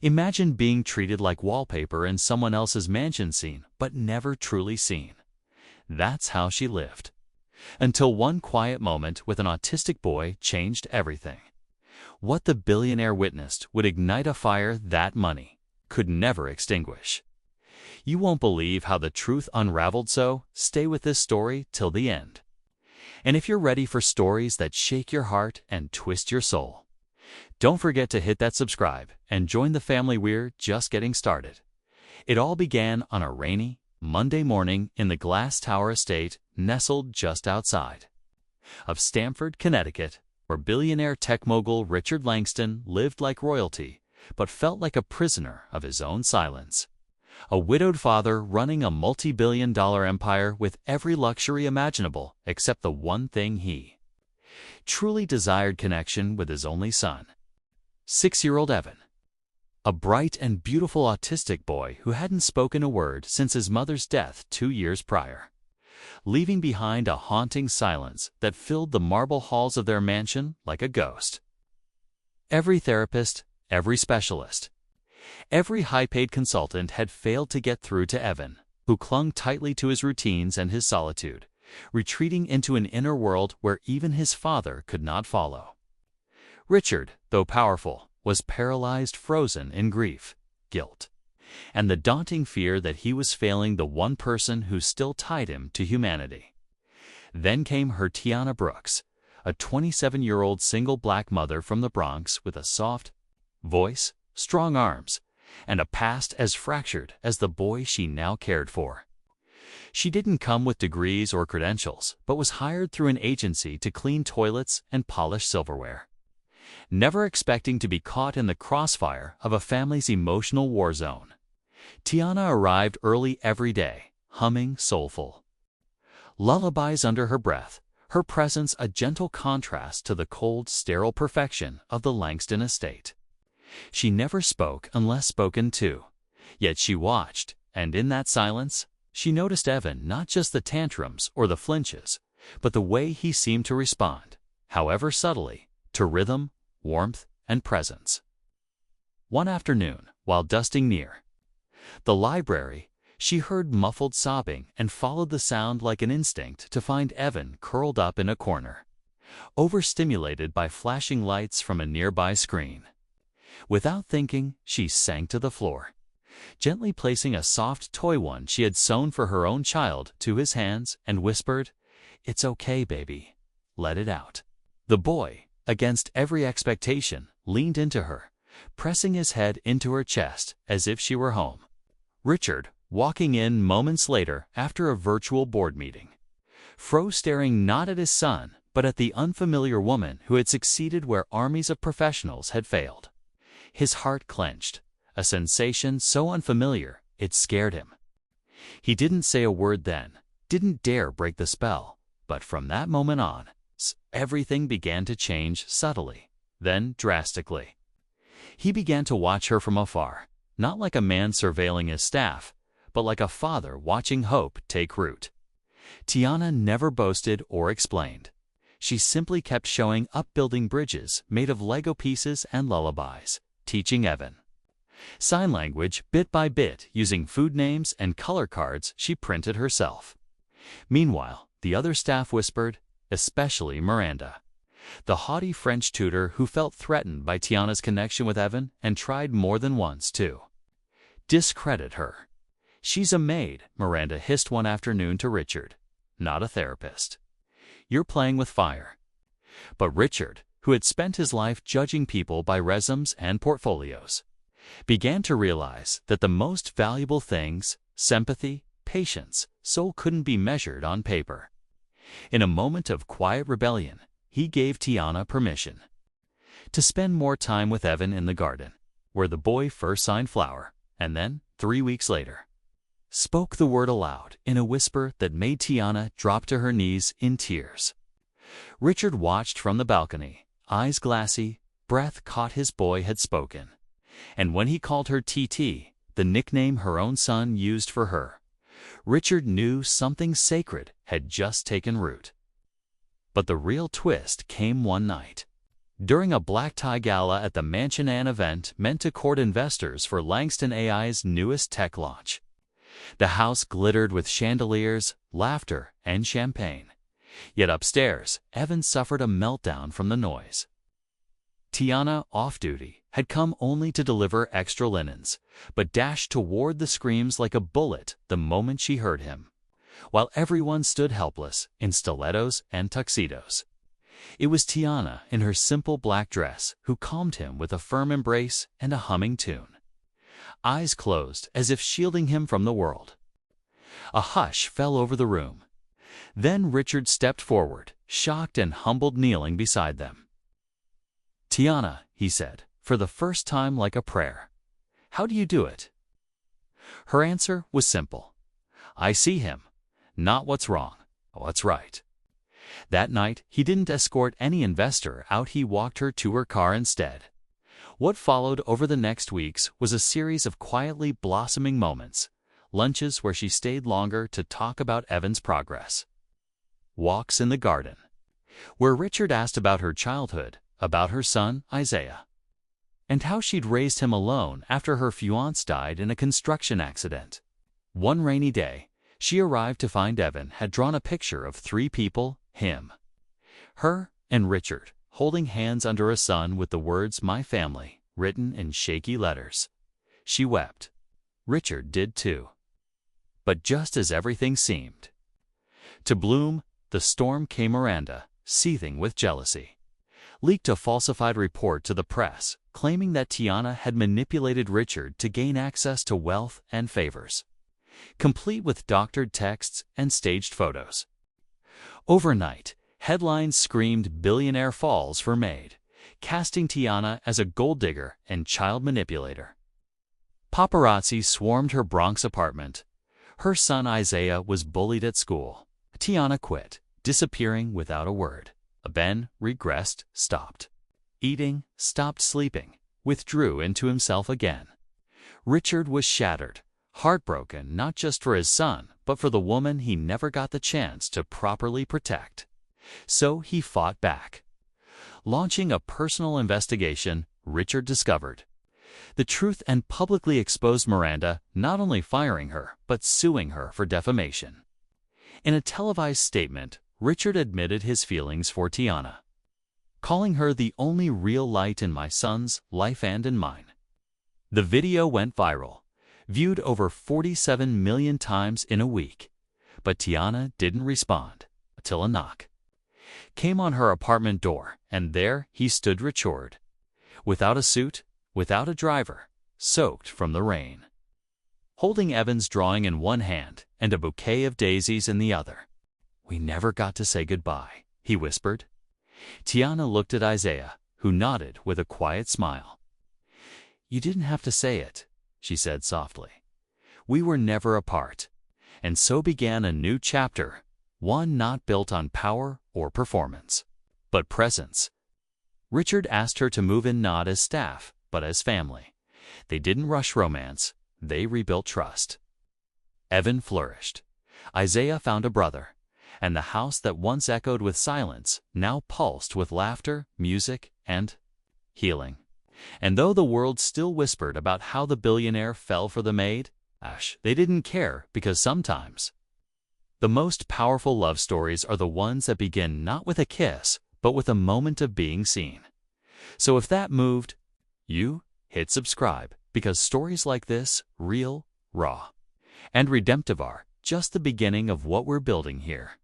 Imagine being treated like wallpaper in someone else's mansion scene, but never truly seen. That's how she lived. Until one quiet moment with an autistic boy changed everything. What the billionaire witnessed would ignite a fire that money could never extinguish. You won't believe how the truth unraveled, so stay with this story till the end. And if you're ready for stories that shake your heart and twist your soul, don't forget to hit that subscribe and join the family. We're just getting started. It all began on a rainy Monday morning in the Glass Tower estate nestled just outside of Stamford, Connecticut, where billionaire tech mogul Richard Langston lived like royalty but felt like a prisoner of his own silence. A widowed father running a multi-billion-dollar empire with every luxury imaginable except the one thing he truly desired: connection with his only son, 6-year-old Evan. A bright and beautiful autistic boy who hadn't spoken a word since his mother's death 2 years prior, leaving behind a haunting silence that filled the marble halls of their mansion like a ghost. Every therapist, every specialist, every high-paid consultant had failed to get through to Evan, who clung tightly to his routines and his solitude, retreating into an inner world where even his father could not follow. Richard, though powerful, was paralyzed, frozen in grief, guilt, and the daunting fear that he was failing the one person who still tied him to humanity. Then came her Tiana Brooks, a 27-year-old single black mother from the Bronx with a soft voice, strong arms, and a past as fractured as the boy she now cared for. She didn't come with degrees or credentials, but was hired through an agency to clean toilets and polish silverware. Never expecting to be caught in the crossfire of a family's emotional war zone, Tiana arrived early every day, humming soulful lullabies under her breath, her presence a gentle contrast to the cold, sterile perfection of the Langston estate. She never spoke unless spoken to, yet she watched, and in that silence, she noticed Evan, not just the tantrums or the flinches, but the way he seemed to respond, however subtly, to rhythm, warmth, and presence. One afternoon, while dusting near the library, she heard muffled sobbing and followed the sound like an instinct to find Evan curled up in a corner, overstimulated by flashing lights from a nearby screen. Without thinking, she sank to the floor, gently placing a soft toy one she had sewn for her own child to his hands and whispered, "It's okay, baby. Let it out." The boy, against every expectation, leaned into her, pressing his head into her chest as if she were home. Richard, walking in moments later after a virtual board meeting, froze, staring not at his son but at the unfamiliar woman who had succeeded where armies of professionals had failed. His heart clenched, a sensation so unfamiliar it scared him. He didn't say a word then, didn't dare break the spell, but from that moment on, everything began to change subtly, then drastically. He began to watch her from afar, not like a man surveilling his staff, but like a father watching hope take root. Tiana never boasted or explained. She simply kept showing up, building bridges made of Lego pieces and lullabies, teaching Evan sign language bit by bit using food names and color cards she printed herself. Meanwhile, the other staff whispered, especially Miranda, the haughty French tutor who felt threatened by Tiana's connection with Evan and tried more than once to discredit her. "She's a maid," Miranda hissed one afternoon to Richard, "not a therapist. You're playing with fire." But Richard, who had spent his life judging people by resumes and portfolios, began to realize that the most valuable things, sympathy, patience, soul, couldn't be measured on paper. In a moment of quiet rebellion, he gave Tiana permission to spend more time with Evan in the garden, where the boy first signed flower, and then, 3 weeks later, spoke the word aloud in a whisper that made Tiana drop to her knees in tears. Richard watched from the balcony, eyes glassy, breath caught. His boy had spoken. And when he called her TT, the nickname her own son used for her, Richard knew something sacred had just taken root. But the real twist came one night, during a black tie gala at the Mansion An event meant to court investors for Langston AI's newest tech launch. The house glittered with chandeliers, laughter, and champagne. Yet upstairs, Evan suffered a meltdown from the noise. Tiana, off duty, had come only to deliver extra linens, but dashed toward the screams like a bullet the moment she heard him, while everyone stood helpless in stilettos and tuxedos. It was Tiana in her simple black dress who calmed him with a firm embrace and a humming tune, eyes closed as if shielding him from the world. A hush fell over the room. Then Richard stepped forward, shocked and humbled, kneeling beside them. "Tiana," he said, for the first time like a prayer, "how do you do it?" Her answer was simple. "I see him. Not what's wrong, what's right." That night, he didn't escort any investor out, he walked her to her car instead. What followed over the next weeks was a series of quietly blossoming moments, lunches where she stayed longer to talk about Evan's progress, walks in the garden, where Richard asked about her childhood, about her son, Isaiah, and how she'd raised him alone after her fiancé died in a construction accident. One rainy day, she arrived to find Evan had drawn a picture of three people, him, her, and Richard, holding hands under a sun with the words "My family" written in shaky letters. She wept. Richard did too. But just as everything seemed to bloom, the storm came. Miranda, seething with jealousy, leaked a falsified report to the press, claiming that Tiana had manipulated Richard to gain access to wealth and favors, complete with doctored texts and staged photos. Overnight, headlines screamed "Billionaire falls for Maid," casting Tiana as a gold digger and child manipulator. Paparazzi swarmed her Bronx apartment. Her son Isaiah was bullied at school. Tiana quit, disappearing without a word. Ben regressed, stopped eating, stopped sleeping, withdrew into himself again. Richard was shattered, heartbroken not just for his son, but for the woman he never got the chance to properly protect. So he fought back. Launching a personal investigation, Richard discovered the truth and publicly exposed Miranda, not only firing her, but suing her for defamation. In a televised statement, Richard admitted his feelings for Tiana, calling her the only real light in my son's life and in mine. The video went viral, viewed over 47 million times in a week. But Tiana didn't respond until a knock came on her apartment door, and there he stood, Richard, without a suit, without a driver, soaked from the rain, holding Evan's drawing in one hand and a bouquet of daisies in the other. "We never got to say goodbye," he whispered. Tiana looked at Isaiah, who nodded with a quiet smile. "You didn't have to say it," she said softly. "We were never apart." And so began a new chapter, one not built on power or performance, but presence. Richard asked her to move in not as staff, but as family. They didn't rush romance, they rebuilt trust. Evan flourished. Isaiah found a brother, and the house that once echoed with silence now pulsed with laughter, music, and healing. And though the world still whispered about how the billionaire fell for the maid, they didn't care, because sometimes the most powerful love stories are the ones that begin not with a kiss, but with a moment of being seen. So if that moved you, hit subscribe, because stories like this, real, raw, and redemptive, are just the beginning of what we're building here.